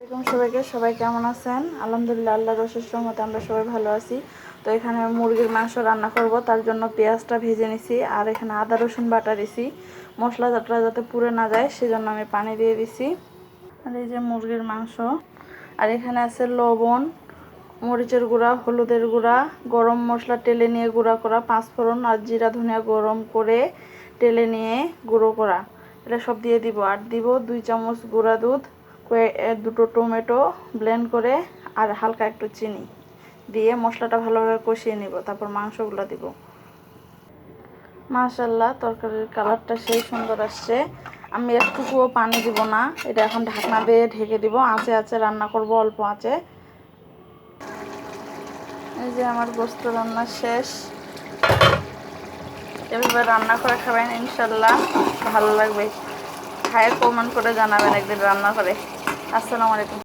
এরকম সবাই কেমন আছেন? আলহামদুলিল্লাহ, আল্লাহর অশেষ রহমতে আমরা সবাই ভালো আছি। তো এখানে মুরগির মাংস রান্না করব, তার জন্য পেঁয়াজটা ভেজে নিছি, আর এখানে আদা রসুন বাটা দিছি। মশলাটা যাতে পুড়ে না যায় সেজন্য আমি পানি দিয়ে দিছি। আর এই যে মুরগির মাংস, আর এখানে আছে লবণ, মরিচের গুঁড়া, হলুদের গুঁড়া, গরম মশলা টেলে নিয়ে গুঁড়া করা, পাঁচফোড়ন আর জিরা ধনিয়া গরম করে টেলে নিয়ে গুঁড়ো করা, এটা সব দিয়ে দিব। আর দিব 2 চামচ গুঁড়া দুধ, দুটো টমেটো ব্লেন্ড করে, আর হালকা একটু চিনি দিয়ে মশলাটা ভালোভাবে কষিয়ে নিব। তারপর মাংসগুলো দিব। মাশাআল্লাহ, তরকারির কালারটা সেই সুন্দর আসছে। আমি একটুকুও পানি দিব না, এটা এখন ঢাকনা দিয়ে ঢেকে দিব। আঁচে আঁচে রান্না করব, অল্প আঁচে। এই যে আমার গোস্ত রান্না শেষ। এভাবে রান্না করে খাবেন, ইনশাল্লাহ ভালো লাগবে। খায় কমেন্ট করে জানাবেন একদিন রান্না করে। আসসালামু আলাইকুম।